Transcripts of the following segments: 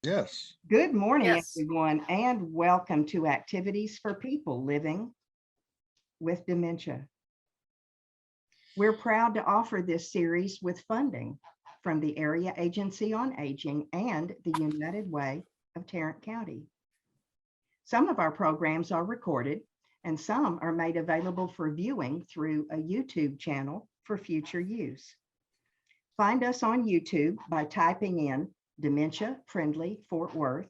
Yes. Good morning, Yes. everyone, and welcome to Activities for People Living with Dementia. We're proud to offer this series with funding from the Area Agency on Aging and the United Way of Tarrant County. Some of our programs are recorded and some are made available for viewing through a YouTube channel for future use. Find us on YouTube by typing in Dementia Friendly Fort Worth.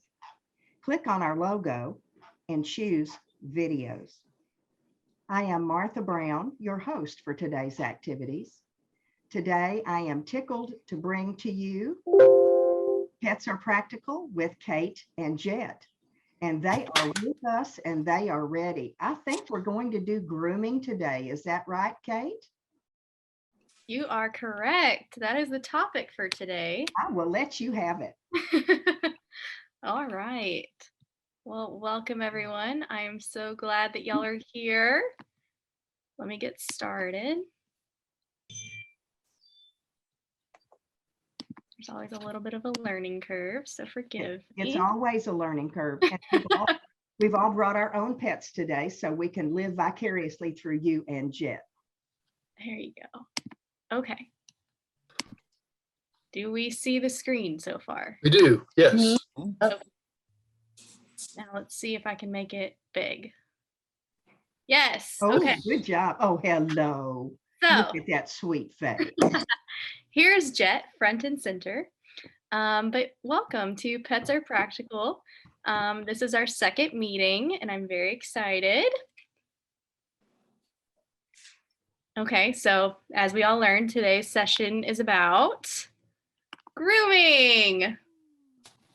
Click on our logo and choose videos. I am Martha Brown, your host for today's activities. Today, I am tickled to bring to you Pets Are Practical with Kate and Jet. And they are with us and they are ready. I think we're going to do grooming today. Is that right, Kate? You are correct. That is the topic for today. I will let you have it. All right. Well, welcome everyone. I am so glad that y'all are here. Let me get started. There's always a little bit of a learning curve, so forgive me. It's always a learning curve. And we've all brought our own pets today, so we can live vicariously through you and Jet. There you go. Okay. Do we see the screen so far? We do. Yes. Now let's see if I can make it big. Yes. Oh, Okay. good job. Oh, hello. So look at that sweet face. Here's Jet front and center. But welcome to Pets Are Practical. This is our second meeting and I'm very excited. Okay, so as we all learned, today's session is about grooming.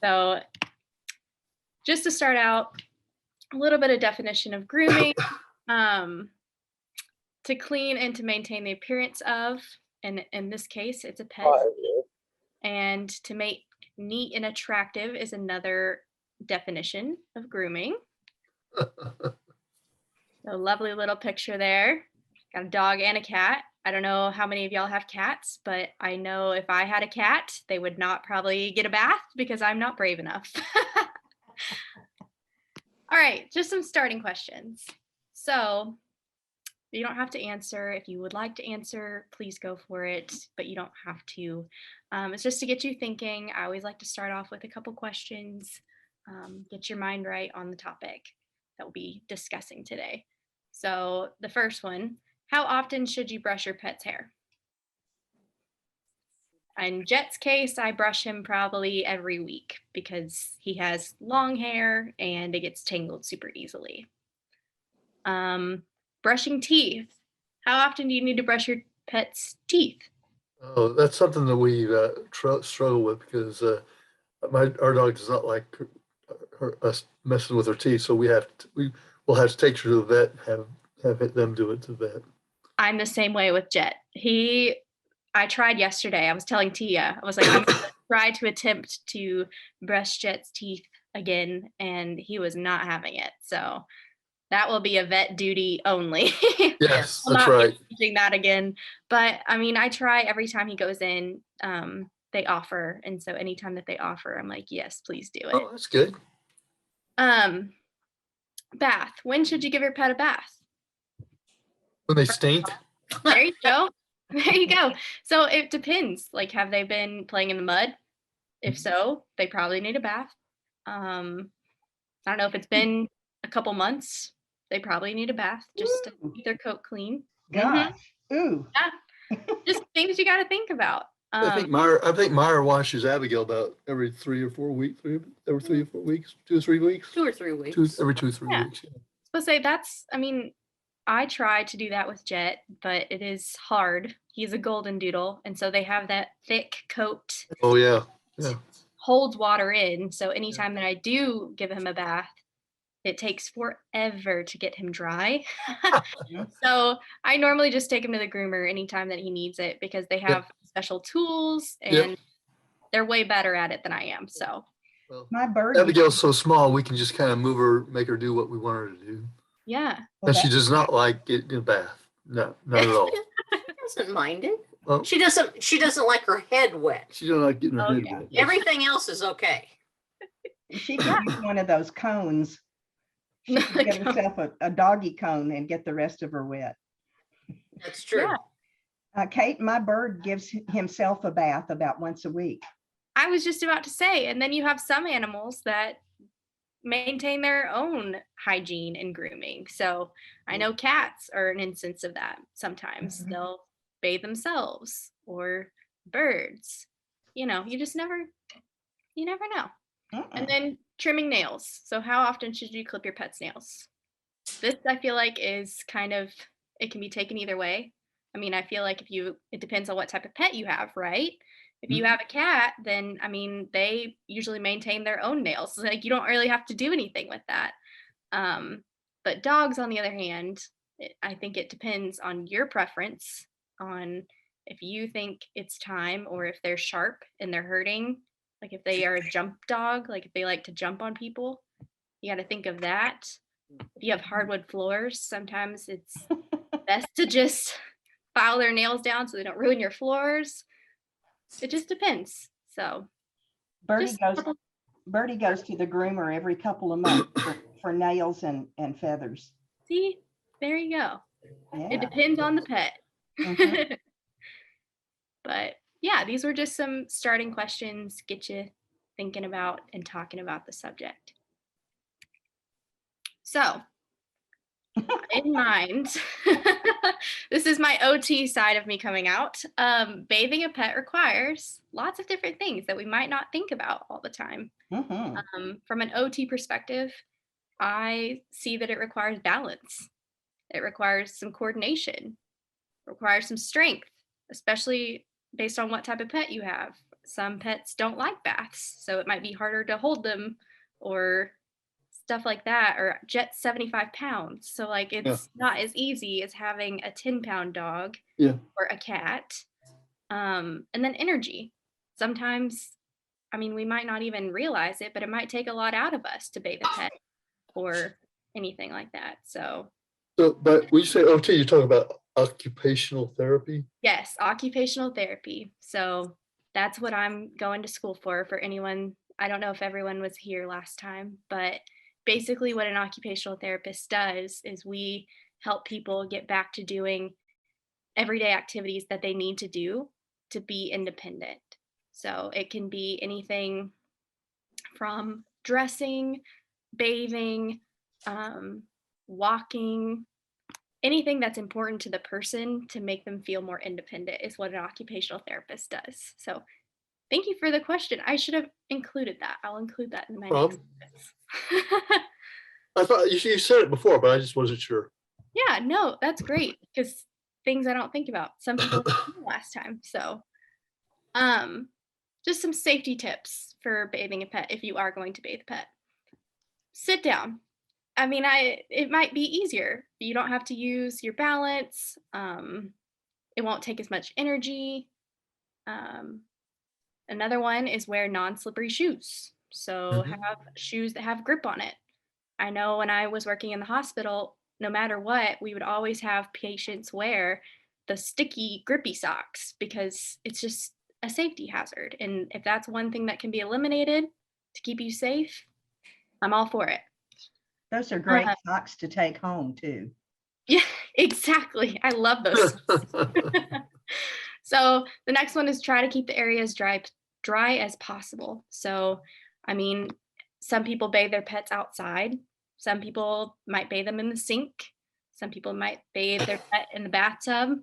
So just to start out, a little bit of definition of grooming. To clean and to maintain the appearance of, and in this case, it's a pet. And to make neat and attractive is another definition of grooming. So lovely little picture there. Got a dog and a cat. I don't know how many of y'all have cats, but I know if I had a cat, they would not probably get a bath because I'm not brave enough. All right, just some starting questions. So you don't have to answer. If you would like to answer, please go for it, but you don't have to. It's just to get you thinking. I always like to start off with a couple questions, get your mind right on the topic that we'll be discussing today. So the first one, how often should you brush your pet's hair? In Jet's case, I brush him probably every week because he has long hair and it gets tangled super easily. Brushing teeth. How often do you need to brush your pet's teeth? Oh, that's something that we struggle with because our dog does not like us messing with her teeth, so we will have to take her to the vet and have them do it to the vet. I'm the same way with Jet. I tried yesterday. I was telling Tia, I was like, I'm gonna try to attempt to brush Jet's teeth again, and he was not having it. So that will be a vet duty only. Yes, I'm that's not right. doing that again. But I mean, I try every time he goes in, they offer. And so anytime that they offer, I'm like, yes, please do it. Oh, that's good. Bath. When should you give your pet a bath? When they stink? There you go. There you go. So it depends. Like, have they been playing in the mud? If so, they probably need a bath. I don't know if it's been a couple months. They probably need a bath just to keep their coat clean. Gosh. Ooh. Yeah. Just things you got to think about. I think Meyer washes Abigail about every 3 or 4 weeks. Every 3 or 4 weeks, 2 or 3 weeks. 2 or 3 weeks. Every 2 or 3 weeks. Yeah. Let's say I try to do that with Jet, but it is hard. He's a golden doodle, and so they have that thick coat. Oh yeah. Yeah. Holds water in. So anytime that I do give him a bath, it takes forever to get him dry. So I normally just take him to the groomer anytime that he needs it because they have special tools and they're way better at it than I am. So well, my bird. Abigail's so small, we can just kind of move her, make her do what we want her to do. Yeah. And she does not like getting a bath. No, not at all. She doesn't mind it. Well, She doesn't like her head wet. she doesn't like getting her head Okay. wet. Everything else is okay. She could use one of those cones. She could get herself a doggy cone and get the rest of her wet. That's true. Yeah. Kate, my bird gives himself a bath about once a week. I was just about to say, and then you have some animals that maintain their own hygiene and grooming. So I know cats are an instance of that. Sometimes they'll bathe themselves, or birds. You know, you never know. And then trimming nails. So how often should you clip your pet's nails? This, I feel like, is kind of, it can be taken either way. I mean, I feel like it depends on what type of pet you have, right? If you have a cat, then, I mean, they usually maintain their own nails. Like, you don't really have to do anything with that. But dogs, on the other hand, I think it depends on your preference, on if you think it's time, or if they're sharp and they're hurting. Like if they are a jump dog, like if they like to jump on people, you got to think of that. If you have hardwood floors, sometimes it's best to just file their nails down so they don't ruin your floors. It just depends. So Birdie goes to the groomer every couple of months for nails and feathers. See, there you go. Yeah. It depends on the pet. Mhm. But yeah, these were just some starting questions, get you thinking about and talking about the subject. So, in mind, this is my OT side of me coming out. Bathing a pet requires lots of different things that we might not think about all the time. From an OT perspective, I see that it requires balance. It requires some coordination, requires some strength, especially based on what type of pet you have. Some pets don't like baths, so it might be harder to hold them, or stuff like that. Or Jet's 75 pounds, so like it's not as easy as having a 10-pound dog or a cat. And then energy. Sometimes, I mean, we might not even realize it, but it might take a lot out of us to bathe a pet or anything like that. So, but when you say OT, you're talking about occupational therapy? yes, occupational therapy. So that's what I'm going to school for anyone. I don't know if everyone was here last time, but basically what an occupational therapist does is we help people get back to doing everyday activities that they need to do to be independent. So it can be anything from dressing, bathing, walking, anything that's important to the person to make them feel more independent is what an occupational therapist does. So thank you for the question. I should have included that. I'll include that in my next sentence. I thought you said it before, but I just wasn't sure. Yeah, no, that's great, because things I don't think about. Some people last time. So just some safety tips for bathing a pet if you are going to bathe a pet. Sit down. I mean, it might be easier. You don't have to use your balance. It won't take as much energy. Another one is wear non-slippery shoes. So have shoes that have grip on it. I know when I was working in the hospital, no matter what, we would always have patients wear the sticky, grippy socks because it's just a safety hazard. And if that's one thing that can be eliminated to keep you safe, I'm all for it. Those are great socks to take home too. Yeah, exactly. I love those. So the next one is try to keep the areas dry as possible. So, I mean, some people bathe their pets outside. Some people might bathe them in the sink. Some people might bathe their pet in the bathtub.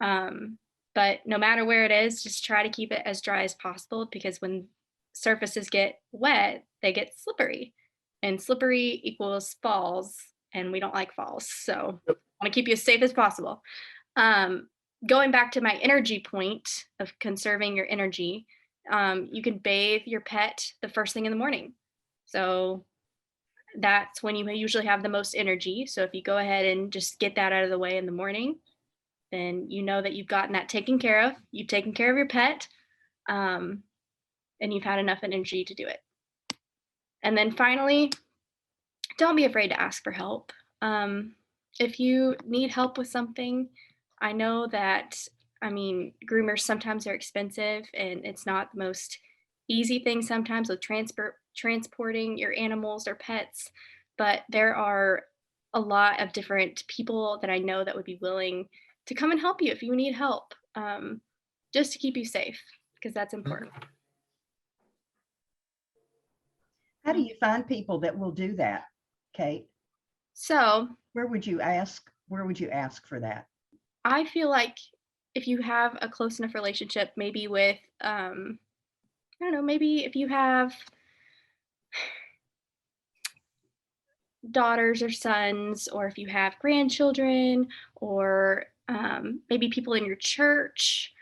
But no matter where it is, just try to keep it as dry as possible, because when surfaces get wet, they get slippery. And slippery equals falls, and we don't like falls. So I want to keep you as safe as possible. Going back to my energy point of conserving your energy, you can bathe your pet the first thing in the morning. So that's when you usually have the most energy. So if you go ahead and just get that out of the way in the morning, then you know that you've gotten that taken care of. You've taken care of your pet, and you've had enough energy to do it. And then finally, don't be afraid to ask for help. If you need help with something, I know that, I mean, groomers sometimes are expensive and it's not the most easy thing sometimes with transporting your animals or pets, but there are a lot of different people that I know that would be willing to come and help you if you need help, just to keep you safe, because that's important. How do you find people that will do that, Kate? So Where would you ask? Where would you ask for that? I feel like if you have a close enough relationship, maybe with, I don't know, maybe if you have daughters or sons, or if you have grandchildren, or maybe people in your church,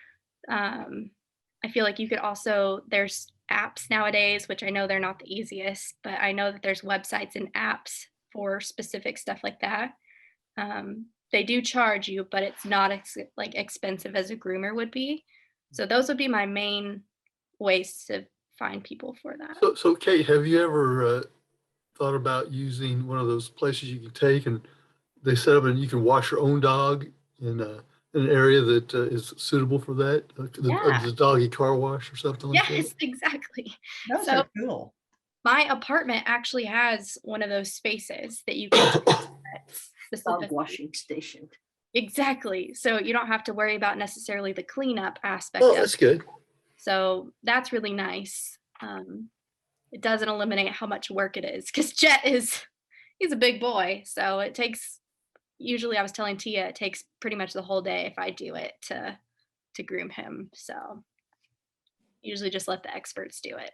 I feel like you could also, there's apps nowadays, which I know they're not the easiest, but I know that there's websites and apps for specific stuff like that. They do charge you, but it's not like expensive as a groomer would be. So those would be my main ways to find people for that. So Kate, have you ever thought about using one of those places you can take and they set up and you can wash your own dog in an area that is suitable for that? Yeah. The doggy car wash or something like that? Yes, exactly. Those So are cool. my apartment actually has one of those spaces that you can Dog specifically. washing station. Exactly. So you don't have to worry about necessarily the cleanup aspect Oh, of that's it. good. So that's really nice. It doesn't eliminate how much work it is, because Jet he's a big boy. So it takes, usually I was telling Tia, it takes pretty much the whole day if I do it to groom him. So usually just let the experts do it.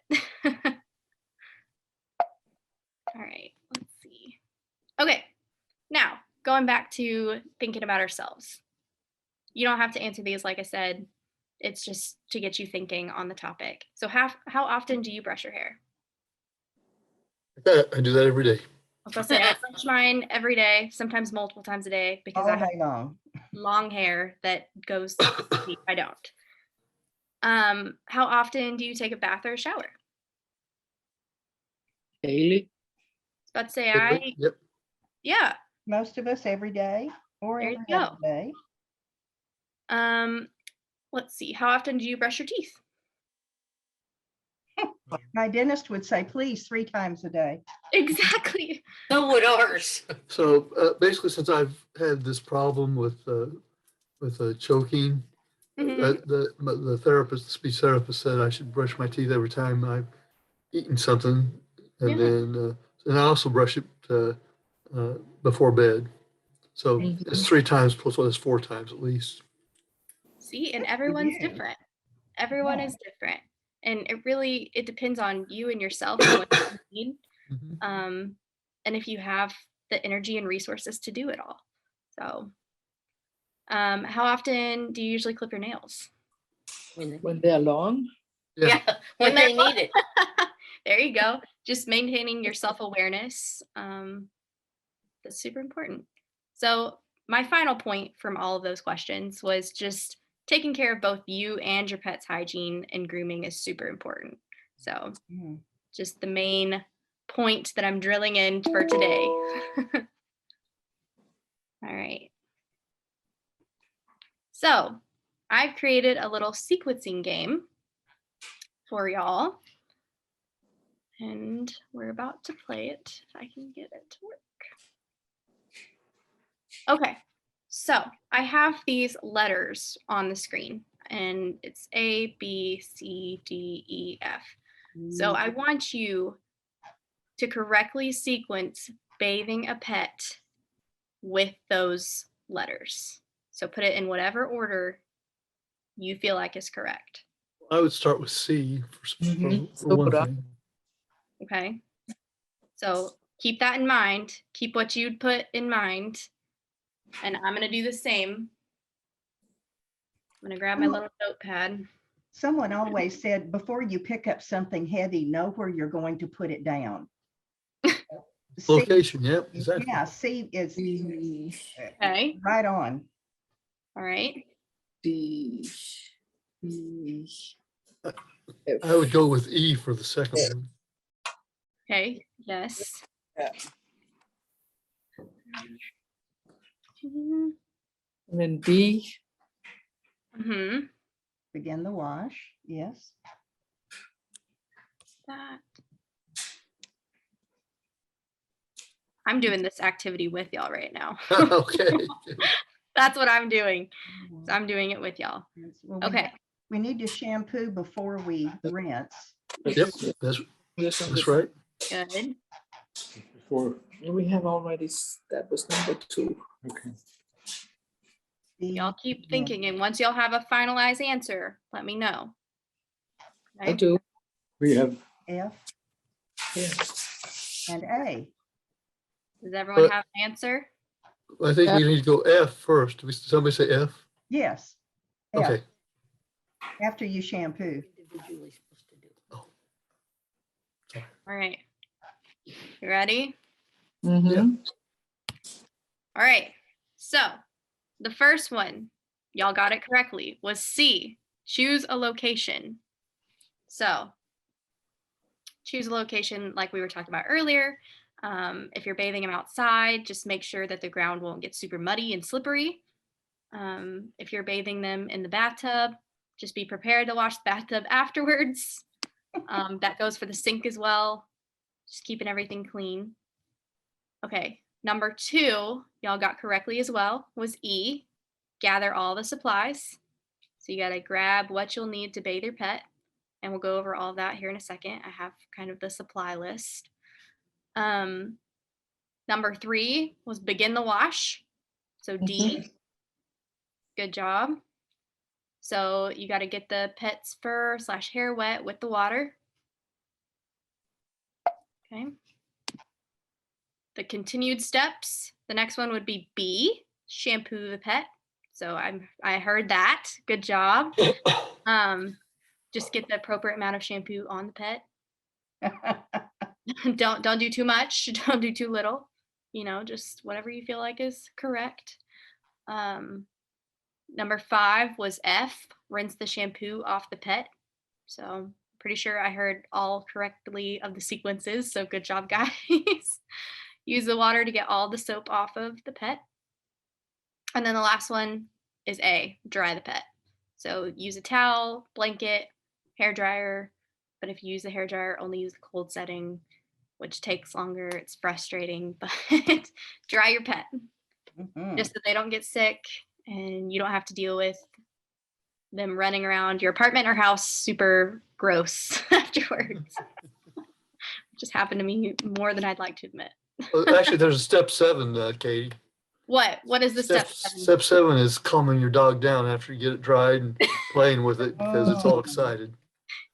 All right, let's see. Okay, now going back to thinking about ourselves. You don't have to answer these, like I said. It's just to get you thinking on the topic. So how often do you brush your hair? I do that every day. I was gonna say I brush mine every day, sometimes multiple times a day, because I All have day long. long hair that goes deep. I don't. How often do you take a bath or a shower? Daily. About to say Yep. yeah. Most of us every day or There you every other go. day. Let's see. How often do you brush your teeth? My dentist would say, please, 3 times a day. Exactly. So would ours. So basically, since I've had this problem with choking, Mhm. the therapist, the speech therapist said I should brush my teeth every time I've eaten something, and Yeah. then and I also brush it before bed. So it's 3 times plus one is 4 times at least. See, and Good for everyone's you. different. Everyone Yeah. is different. And it depends on you and yourself and what you need. Mhm. And if you have the energy and resources to do it all. So how often do you usually clip your nails? When they are long. Yeah. Yeah, when they need it. There you go. Just maintaining your self-awareness. That's super important. So my final point from all of those questions was just taking care of both you and your pet's hygiene and grooming is super important. So Mhm. just the main point that I'm drilling in for today. All right. So I've created a little sequencing game for y'all. And we're about to play it, if I can get it to work. Okay, so I have these letters on the screen, and it's A, B, C, D, E, F. So I want you to correctly sequence bathing a pet with those letters. So put it in whatever order you feel like is correct. I would start with C for one Soda. thing. Okay. So keep that in mind. Keep what you'd put in mind. And I'm going to do the same. I'm going to grab my little notepad. Someone always said, before you pick up something heavy, know where you're going to put it down. C, Location, yep, exactly. yeah, C is Okay. right on. All right. D, E, I would go with E for the second one. Okay. Yes. and then B, Mm-hmm. Begin the wash. Yes. that. I'm doing this activity with y'all right now. Okay. That's what I'm doing. So I'm doing it with y'all. Well, Okay. We need to shampoo before we rinse. Yep, that's Yes, that's right. Good. Before, We have already, that was number 2. okay. Y'all keep thinking, and once y'all have a finalized answer, let me know. I Okay? do. We have, F Yeah. and A. Does everyone But- have an answer? I think we need to go F first. Did somebody say F? Yes. F, Okay. after you shampoo. Individually supposed to do. All right. You ready? Mhm. All right. So the first one, y'all got it correctly, was C. Choose a location. So choose a location like we were talking about earlier. If you're bathing them outside, just make sure that the ground won't get super muddy and slippery. If you're bathing them in the bathtub, just be prepared to wash the bathtub afterwards. That goes for the sink as well. Just keeping everything clean. Okay, number 2, y'all got correctly as well, was E. Gather all the supplies. So you gotta grab what you'll need to bathe your pet. And we'll go over all that here in a second. I have kind of the supply list. Number 3 was begin the wash. So D. Good job. So you got to get the pet's fur / hair wet with the water. Okay. The continued steps. The next one would be B. Shampoo the pet. So I heard that. Good job. Just get the appropriate amount of shampoo on the pet. Don't do too much. Don't do too little. You know, just whatever you feel like is correct. Number 5 was F. Rinse the shampoo off the pet. So pretty sure I heard all correctly of the sequences. So good job, guys. Use the water to get all the soap off of the pet. And then the last one is A. Dry the pet. So use a towel, blanket, hair dryer. But if you use the hair dryer, only use the cold setting, which takes longer. It's frustrating, but dry your pet just so they don't get sick and you don't have to deal with them running around your apartment or house super gross afterwards. Just happened to me more than I'd like to admit. Well, actually, there's a step 7, Katie. What is the step? Step 7 is calming your dog down after you get it dried and playing with it because it's all excited.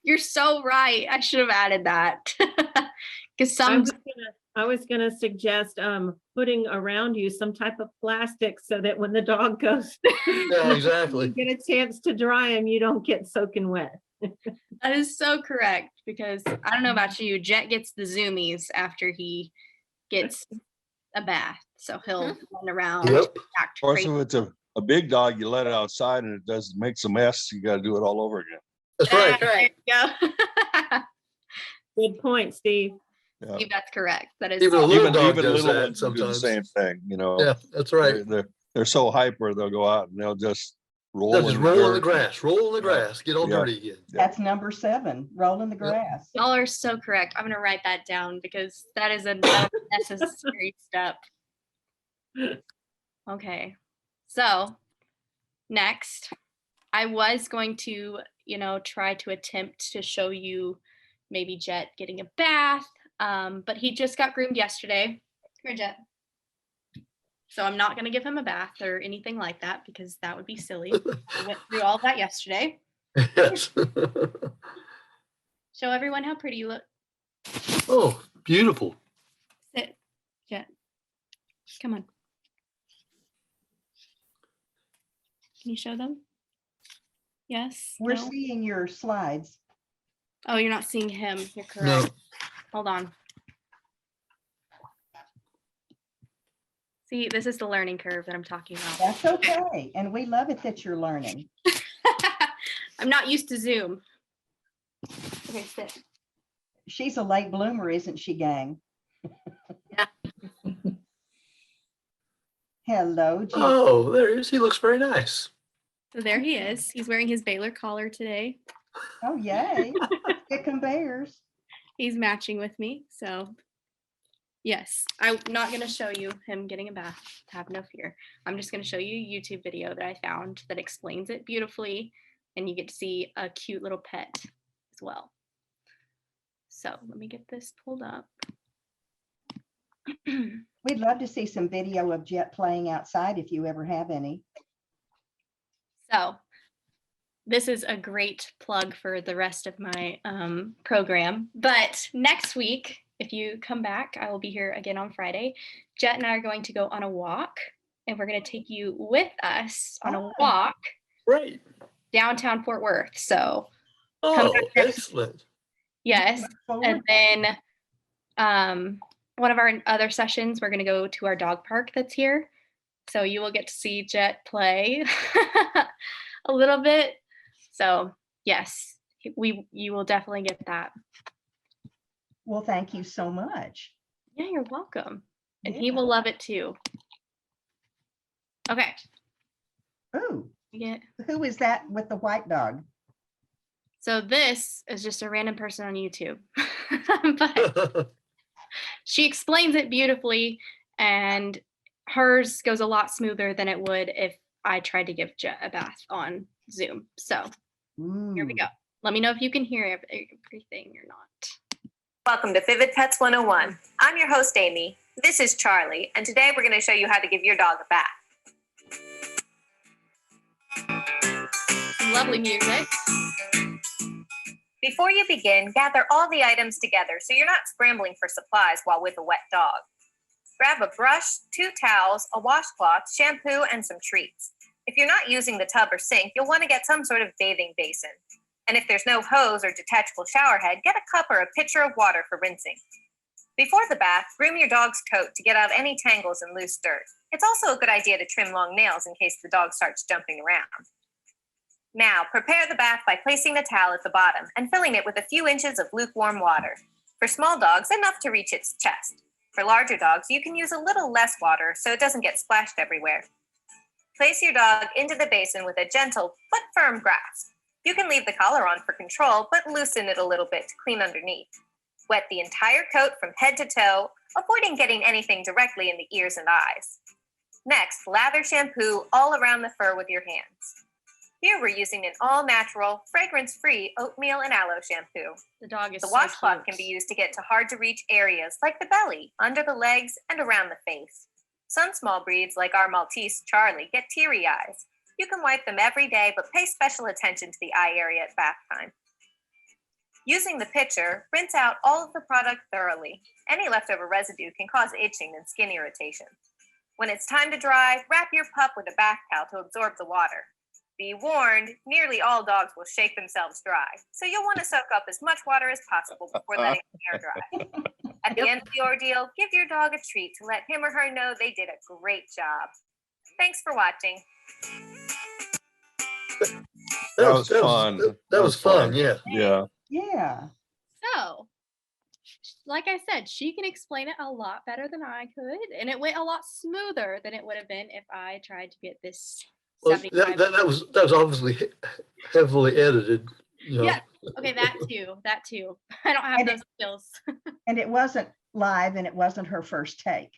You're so right. I should have added that. Because I was gonna suggest putting around you some type of plastic so that when the dog goes, Yeah, exactly. you get a chance to dry him, you don't get soaking wet. that is so correct. Because I don't know about you, Jet gets the zoomies after he gets a bath. So he'll run around, Yep. act Of course, crazy. if it's a big dog, you let it outside and it makes a mess. You got to do it all over again. That's right. There you go. Good point, Steve. Yeah. Steve, that's correct. That is Even a so- little dog Even does little that ones will do the sometimes. same thing, you know. Yeah, that's right. They're so hyper, they'll go out and they'll just roll They'll just in roll in the dirt. grass, roll in the Yeah. grass, get all Yeah. dirty again. That's number 7, roll in the grass. Y'all are so correct. I'm gonna write that down because that is a necessary step. Okay, so next, I was going to, try to attempt to show you maybe Jet getting a bath, but he just got groomed yesterday. Come here, Jet. So I'm not gonna give him a bath or anything like that because that would be silly. I went through all that yesterday. Yes. Show everyone how pretty you look. Oh, beautiful. Sit, Jet. Come on. Can you show them? Yes. We're No? seeing your slides. Oh, you're not seeing him. You're No. correct. Hold on. See, this is the learning curve that I'm talking about. That's okay. And we love it that you're learning. I'm not used to Zoom. Okay, sit. She's a late bloomer, isn't she, gang? Yeah. Hello, Jean. Oh, there he is. He looks very nice. So there he is. He's wearing his Baylor collar today. Oh, yay. Kick 'em bears. He's matching with me. So yes, I'm not going to show you him getting a bath. Have no fear. I'm just going to show you a YouTube video that I found that explains it beautifully. And you get to see a cute little pet as well. So let me get this pulled up. We'd love to see some video of Jet playing outside if you ever have any. So this is a great plug for the rest of my program. But next week, if you come back, I will be here again on Friday. Jet and I are going to go on a walk, and we're going to take you with us on a walk Right. downtown Fort Worth. So come Oh, back next. excellent. Yes. Look forward. And then one of our other sessions, we're going to go to our dog park that's here. So you will get to see Jet play a little bit. So yes, you will definitely get that. Well, thank you so much. Yeah, you're welcome. And he Yeah. will love it too. Okay. Ooh, Yeah. who is that with the white dog? So this is just a random person on YouTube. But she explains it beautifully, and hers goes a lot smoother than it would if I tried to give Jet a bath on Zoom. So here we Ooh. go. Let me know if you can hear everything or not. Welcome to Vivid Pets 101. I'm your host, Amy. This is Charlie, and today we're going to show you how to give your dog a bath. Some lovely music. Before you begin, gather all the items together so you're not scrambling for supplies while with a wet dog. Grab a brush, 2 towels, a washcloth, shampoo, and some treats. If you're not using the tub or sink, you'll want to get some sort of bathing basin. And if there's no hose or detachable shower head, get a cup or a pitcher of water for rinsing. Before the bath, groom your dog's coat to get out any tangles and loose dirt. It's also a good idea to trim long nails in case the dog starts jumping around. Now, prepare the bath by placing the towel at the bottom and filling it with a few inches of lukewarm water. For small dogs, enough to reach its chest. For larger dogs, you can use a little less water so it doesn't get splashed everywhere. Place your dog into the basin with a gentle but firm grasp. You can leave the collar on for control, but loosen it a little bit to clean underneath. Wet the entire coat from head to toe, avoiding getting anything directly in the ears and eyes. Next, lather shampoo all around the fur with your hands. Here we're using an all-natural, fragrance-free oatmeal and aloe shampoo. The dog is The so washcloth cute. can be used to get to hard-to-reach areas like the belly, under the legs, and around the face. Some small breeds, like our Maltese Charlie, get teary eyes. You can wipe them every day, but pay special attention to the eye area at bath time. Using the pitcher, rinse out all of the product thoroughly. Any leftover residue can cause itching and skin irritation. When it's time to dry, wrap your pup with a bath towel to absorb the water. Be warned, nearly all dogs will shake themselves dry, so you'll want to soak up as much water as possible before letting them air dry. At the end of the ordeal, give your dog a treat to let him or her know they did a great job. Thanks for watching. That was fun. That was fun, yeah. Yeah. Yeah. So, like I said, she can explain it a lot better than I could, and it went a lot smoother than it would have been if I tried to get this Well, 75. that was obviously heavily edited, you know. Yeah. Okay, that too. I don't have And those skills. And it wasn't live and it wasn't her first take.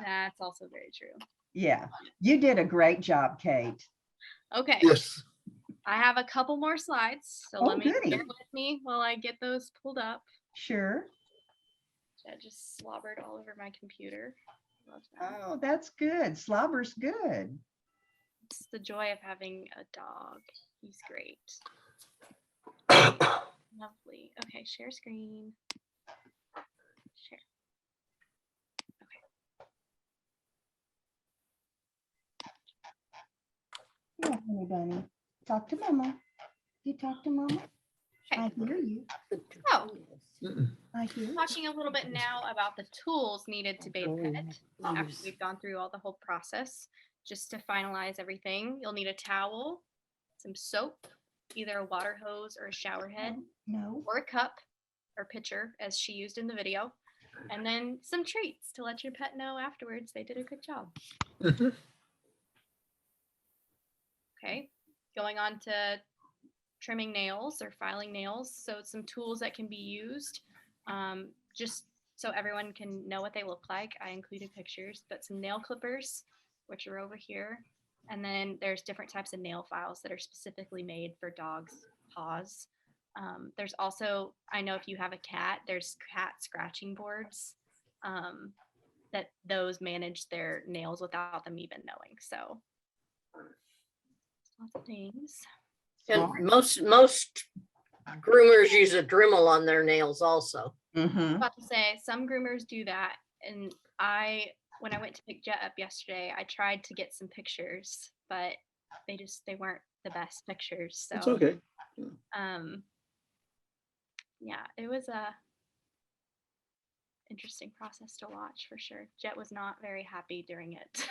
That's also very true. Yeah. You did a great job, Kate. Okay, Yes. I have a couple more slides, so Oh, let me goody. bear with me while I get those pulled up. Sure. I just slobbered all over my computer. Love that. Oh, that's good. Slobber's good. It's the joy of having a dog. He's great. Lovely. Okay, share screen. Share. Yeah, honey bunny. Talk to mama. You talk to mama? I hear you. Oh. I hear you. Talking a little bit now about the tools needed to bathe a pet after we've gone through all the whole process. Just to finalize everything, you'll need a towel, some soap, either a water hose or a shower head, No. or a cup or pitcher as she used in the video, and then some treats to let your pet know afterwards they did a good job. Mhm. Okay, going on to trimming nails or filing nails. So some tools that can be used Just so everyone can know what they look like, I included pictures, but some nail clippers, which are over here. And then there's different types of nail files that are specifically made for dogs' paws. There's also, I know if you have a cat, there's cat scratching boards that those manage their nails without them even knowing. So lots of things. And most groomers use a Dremel on their nails also. Mhm. About to say some groomers do that, and when I went to pick Jet up yesterday, I tried to get some pictures, but they weren't the best pictures. So It's okay. yeah, it was a interesting process to watch for sure. Jet was not very happy during it.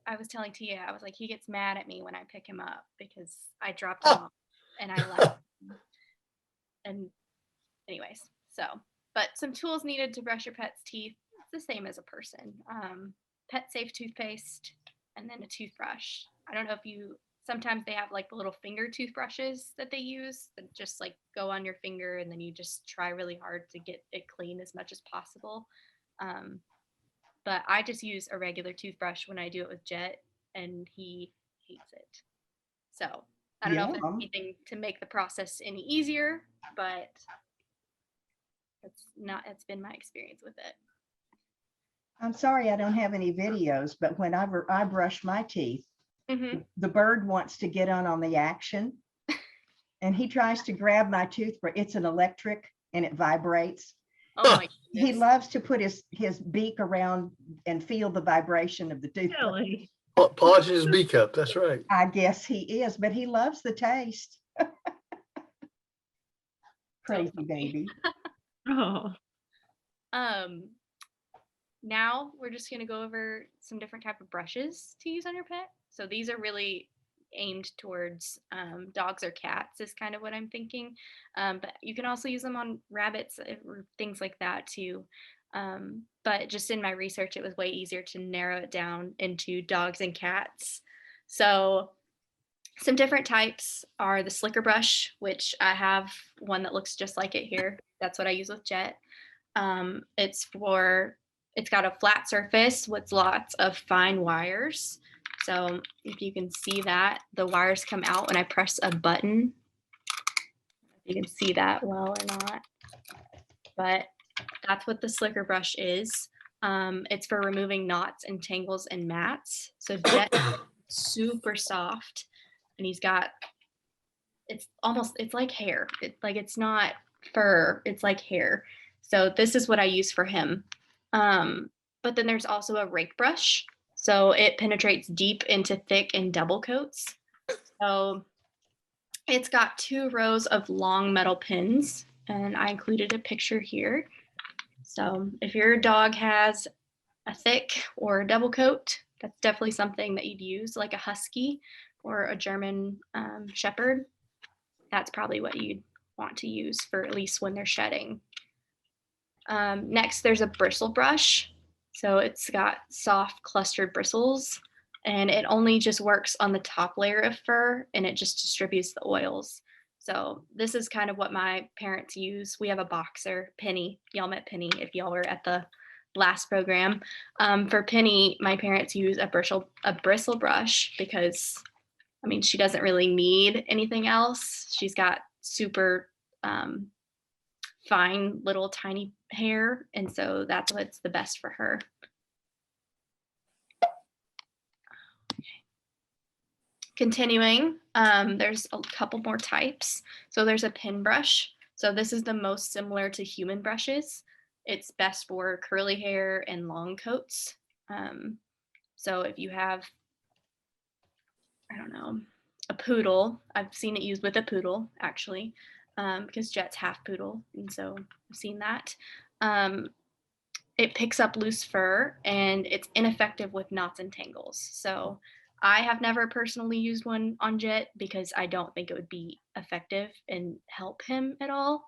I was telling Tia, I was like, he gets mad at me when I pick him up because I dropped him off and I left him. And anyways, but some tools needed to brush your pet's teeth. It's the same as a person. Pet safe toothpaste and then a toothbrush. I don't know if sometimes they have like the little finger toothbrushes that they use that just like go on your finger and then you just try really hard to get it clean as much as possible. But I just use a regular toothbrush when I do it with Jet, and he hates it. So I don't know if there's anything to make the process any easier, but it's been my experience with it. I'm sorry I don't have any videos, but when I brush my teeth, the bird wants to get on the action, and he tries to grab my toothbrush. It's an electric, and it vibrates. Oh my goodness. He loves to put his beak around and feel the vibration of the toothbrush. Really? Polishing his beak up. That's right. I guess he is, but he loves the taste. Crazy baby. Oh, now we're just going to go over some different type of brushes to use on your pet. So these are really aimed towards dogs or cats is kind of what I'm thinking. But you can also use them on rabbits or things like that too. But just in my research, it was way easier to narrow it down into dogs and cats. So some different types are the slicker brush, which I have one that looks just like it here. That's what I use with Jet. It's got a flat surface with lots of fine wires. So if you can see that, the wires come out when I press a button. If you can see that well or not, but that's what the slicker brush is. It's for removing knots and tangles and mats. So Jet is super soft, and it's like hair. It's not fur, it's like hair. So this is what I use for him. But then there's also a rake brush. So it penetrates deep into thick and double coats. So it's got 2 rows of long metal pins, and I included a picture here. So if your dog has a thick or a double coat, that's definitely something that you'd use, like a husky or a German shepherd. That's probably what you'd want to use for at least when they're shedding. Next, there's a bristle brush. So it's got soft clustered bristles, and it only just works on the top layer of fur, and it just distributes the oils. So this is kind of what my parents use. We have a boxer, Penny. Y'all met Penny if y'all were at the last program. For Penny, my parents use a bristle brush because, I mean, she doesn't really need anything else. She's got super fine little tiny hair, and so that's what's the best for her. Continuing, there's a couple more types. So there's a pin brush. So this is the most similar to human brushes. It's best for curly hair and long coats. So if you have, I don't know, a poodle, I've seen it used with a poodle actually, because Jet's half poodle, and so I've seen that. It picks up loose fur, and it's ineffective with knots and tangles. So I have never personally used one on Jet because I don't think it would be effective and help him at all.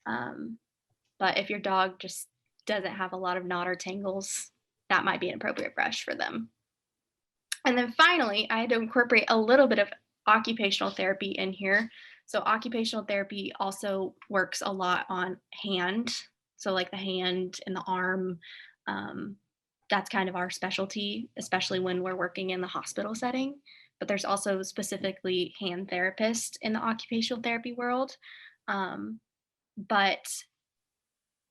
But if your dog just doesn't have a lot of knot or tangles, that might be an appropriate brush for them. And then finally, I had to incorporate a little bit of occupational therapy in here. So occupational therapy also works a lot on hand. So like the hand and the arm, that's kind of our specialty, especially when we're working in the hospital setting. But there's also specifically hand therapists in the occupational therapy world. But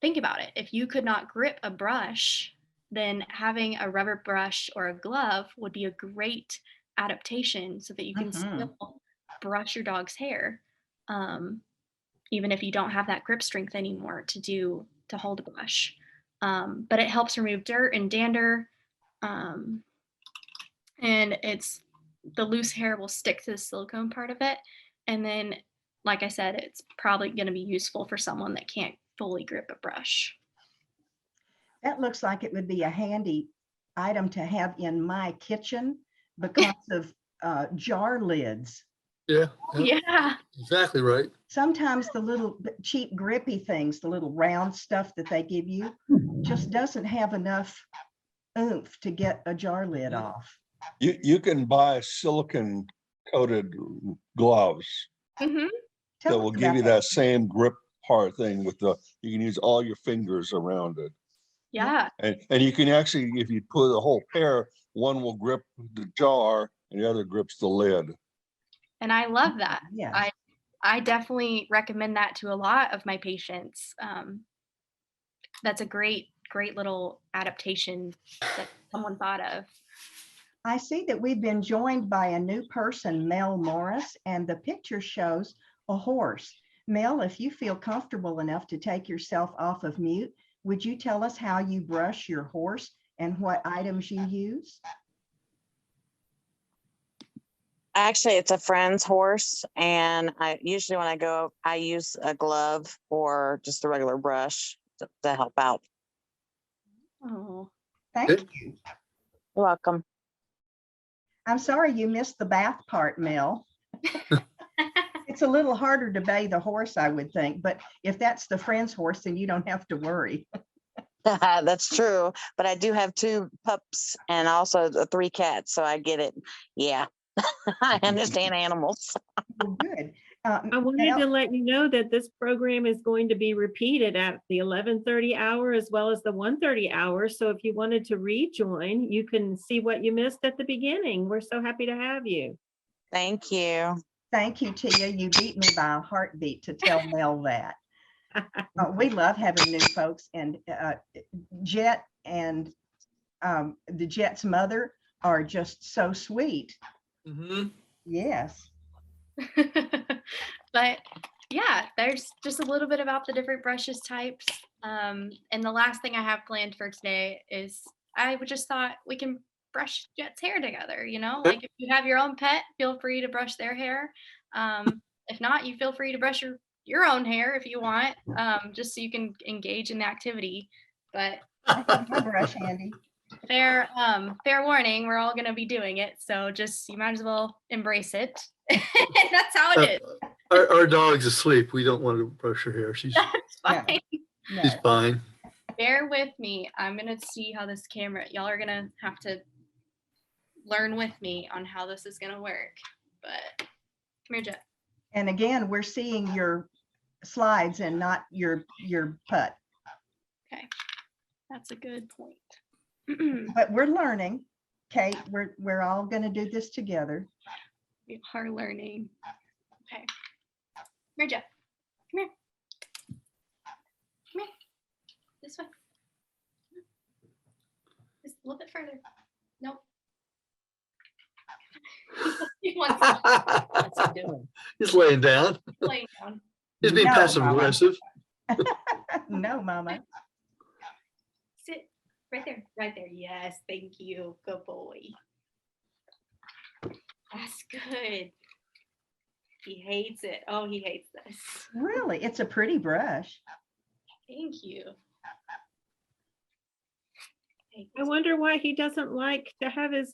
think about it. If you could not grip a brush, then having a rubber brush or a glove would be a great adaptation so that you can still brush your dog's hair, even if you don't have that grip strength anymore to hold a brush. But it helps remove dirt and dander, and the loose hair will stick to the silicone part of it. And then, like I said, it's probably going to be useful for someone that can't fully grip a brush. That looks like it would be a handy item to have in my kitchen because of jar lids. Yeah, Yeah. exactly right. Sometimes the little cheap grippy things, the little round stuff that they give you, just doesn't have enough oomph to get a jar lid off. You can buy silicon coated gloves Mm-hmm. Tell that us will give about you that same grip part thing with you can use all your fingers around it. Yeah. And you can actually, if you put a whole pair, one will grip the jar and the other grips the lid. And I love that. Yes. I definitely recommend that to a lot of my patients. That's a great little adaptation that someone thought of. I see that we've been joined by a new person, Mel Morris, and the picture shows a horse. Mel, if you feel comfortable enough to take yourself off of mute, would you tell us how you brush your horse and what items you use? Actually, it's a friend's horse, and I usually when I go, I use a glove or just a regular brush to help out. Oh, Thank Good. you. You're welcome. I'm sorry you missed the bath part, Mel. It's a little harder to bathe a horse, I would think, but if that's the friend's horse, then you don't have to worry. That's true, but I do have 2 pups and also 3 cats, so I get it. Yeah, I understand animals. Well, good. I wanted to let you know that this program is going to be repeated at the 11:30 hour as well as the 1:30 hour. So if you wanted to rejoin, you can see what you missed at the beginning. We're so happy to have you. Thank you. Thank you, Tia. You beat me by a heartbeat to tell Mel that. We love having new folks, and Jet and the Jet's mother are just so sweet. Mm-hmm. Yes. but yeah, there's just a little bit about the different brushes types. And the last thing I have planned for today is I would just thought we can brush Jet's hair together, like if you have your own pet, feel free to brush their hair. If not, you feel free to brush your own hair if you want, just so you can engage in the activity. But I have my brush handy. fair warning, we're all going to be doing it, so just you might as well embrace it. That's how it is. Our dog's asleep. We don't want to brush her hair. She's Fine. No. she's fine. Bear with me. I'm gonna see how this camera. Y'all are gonna have to learn with me on how this is gonna work. But come here, Jet. And again, we're seeing your slides and not your putt. Okay, that's a good point. But we're learning, Kate. We're all going to do this together. We are learning. Okay, come here, Jet. Come here. Come here. This way. Just a little bit further. Nope. He wants to What's he doing? He's laying down. lay down. He's being No, passive Mama. aggressive. No, Mama. Sit right there. Right there. Yes, thank you. Good boy. That's good. He hates it. Oh, he hates this. Really, it's a pretty brush. Thank you. I wonder why he doesn't like to have his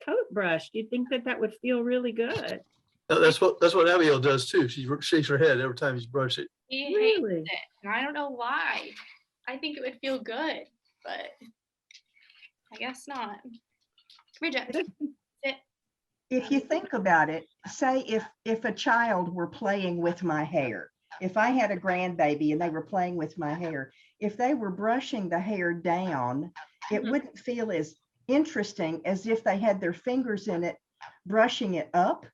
coat brushed. You'd think that would feel really good. That's what Abigail does too. She shakes her head every time you brush it. He hates Really? it. And I don't know why. I think it would feel good, but I guess not. Come here, Jeff. Sit. if you think about it, say if a child were playing with my hair, if I had a grandbaby and they were playing with my hair, if they were brushing the hair down, it Mhm. wouldn't feel as interesting as if they had their fingers in it, brushing it up.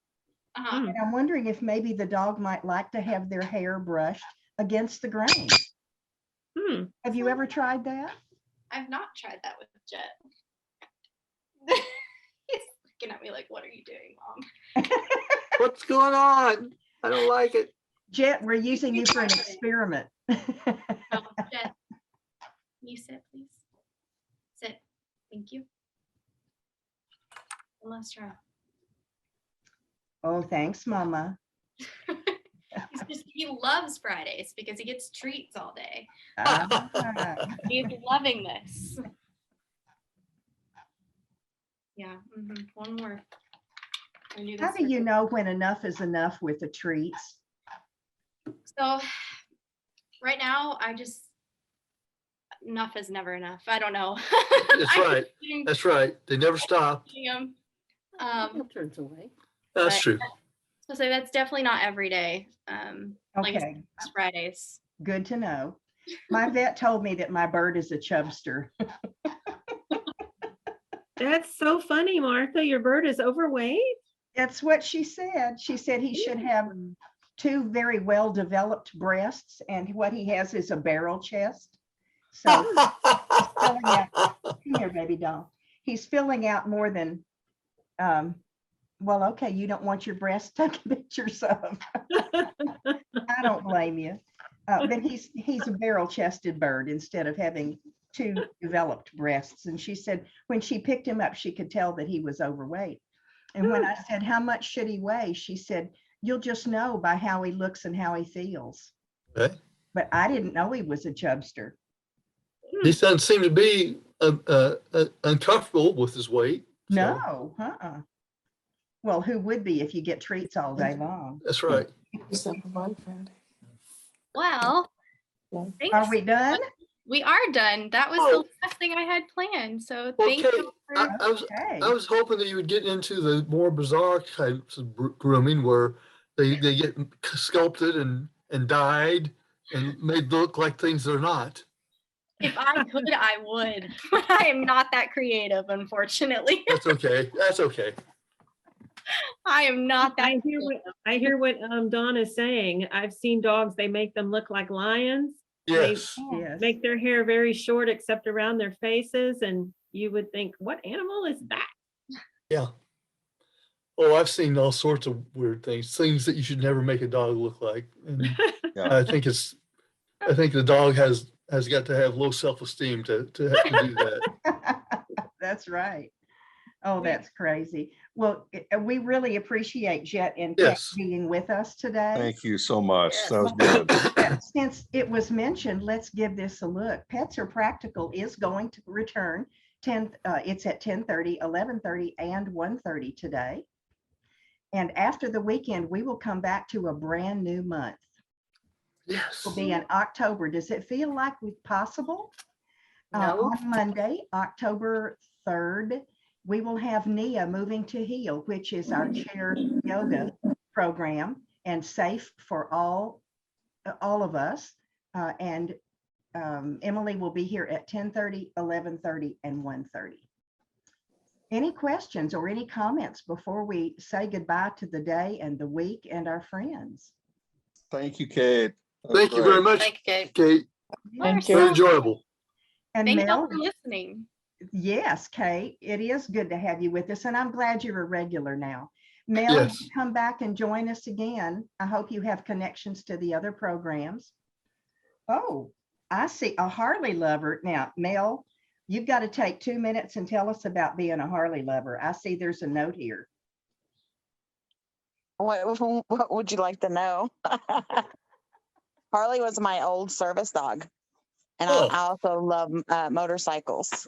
Uh-huh. And I'm wondering if maybe the dog might like to have their hair brushed against the grain. Hmm. Have you ever tried that? I've not tried that with Jet. He's looking at me like, what are you doing, Mom? What's going on? I don't like it. Jet, we're using you for an experiment. Oh, Jet, can you sit, please? Sit. Thank you. One last try. Oh, thanks, Mama. He loves Fridays because he gets treats all day. Ah, He's loving this. Yeah. One more. I knew how this do for- you know when enough is enough with the treats? So right now, enough is never enough. I don't know. That's right. That's right. They never stop. Turns away. That's But- true. So that's definitely not every day. Like I said, Okay, it's Fridays. good to know. My vet told me that my bird is a chubster. That's so funny, Martha. Your bird is overweight. That's what she said. She said he should have 2 very well-developed breasts, and what he has is a barrel chest. So filling out, come here, baby doll. He's filling out more than, well, okay, you don't want your breast taken pictures of. I don't blame you. But he's a barrel-chested bird instead of having 2 developed breasts. And she said when she picked him up, she could tell that he was overweight. And when I said, how much should he weigh? She said, you'll just know by how he looks and how he feels. Okay. But I didn't know he was a chubster. He doesn't seem to be uncomfortable with his weight. so No, Well, who would be if you get treats all day long? That's right. Well, Well, thanks. Are we done? We are done. That was Oh. the last thing I had planned. So Well, thank Kate, you for Okay. I was hoping that you would get into the more bizarre types of grooming where they get sculpted and dyed and made look like things they're not. if I could, I would. But I am not that creative, unfortunately. That's okay. That's okay. I am not that I hear what Dawn is saying. I've seen dogs, they make them look like lions. Yes. Yes. Make their hair very short except around their faces, and you would think, what animal is that? Yeah. Oh, I've seen all sorts of weird things that you should never make a dog look like. And Yeah. I think the dog has got to have low self-esteem to have to do that. That's right. Oh, that's crazy. Well, we really appreciate Jet and Kat Yes. being with us today. Thank you so much. Yes. That was good. Since it was mentioned, let's give this a look. Pets Are Practical is going to return it's at 10:30, 11:30, and 1:30 today. And after the weekend, we will come back to a brand new month. Yes. Will be in October. Does it feel like possible? No. On Monday, October 3rd, we will have Nia Moving to Heal, which is our chair yoga program and safe for all of us. And Emily will be here at 10:30, 11:30, and 1:30. Any questions or any comments before we say goodbye to the day and the week and our friends? Thank you, Kate. That was Thank you great. very much, Thank you, Kate. Kate. Thank Very you. enjoyable. And Thank you all Mel, for listening. yes, Kate, it is good to have you with us, and I'm glad you're a regular now. Mel, Yes. come back and join us again. I hope you have connections to the other programs. Oh, I see a Harley lover. Now, Mel, you've got to take 2 minutes and tell us about being a Harley lover. I see there's a note here. What would you like to know? Harley was my old service dog. And Oh. I also love motorcycles.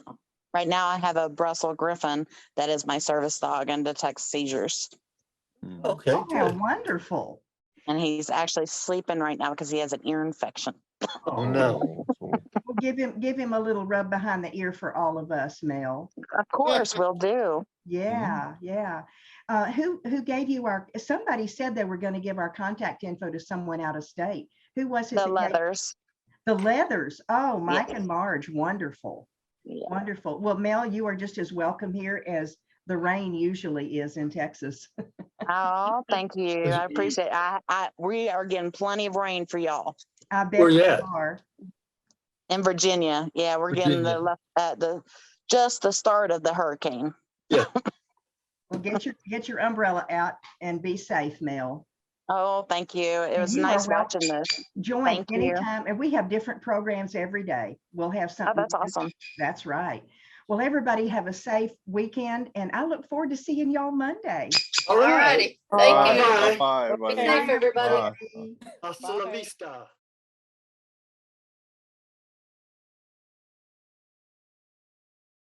Right now I have a Brussels Griffin that is my service dog and detects seizures. Okay, Oh, how good. wonderful. And he's actually sleeping right now because he has an ear infection. Oh, no. Well, give him a little rub behind the ear for all of us, Mel. Of course, will do. Yeah, yeah. Who gave you somebody said they were going to give our contact info to someone out of state. Who was it? The that gave- leathers. The Leathers. Oh, Mike Yes. and Marge. Wonderful. Yeah. Wonderful. Well, Mel, you are just as welcome here as the rain usually is in Texas. Oh, thank you. I appreciate it. We are getting plenty of rain for y'all I bet Where you you at? are. in Virginia. Yeah, we're getting Virginia. just the start of the hurricane. Yeah. Well, get your umbrella out and be safe, Mel. Oh, thank you. It was you are nice welcome. watching this. Join Thank you. anytime, and we have different programs every day. We'll have Oh, something. that's awesome. That's right. Well, everybody have a safe weekend, and I look forward to seeing y'all Monday. All right. Alrighty. Thank you. Bye. Bye, Be bye. safe, everybody. Bye. Hasta la vista.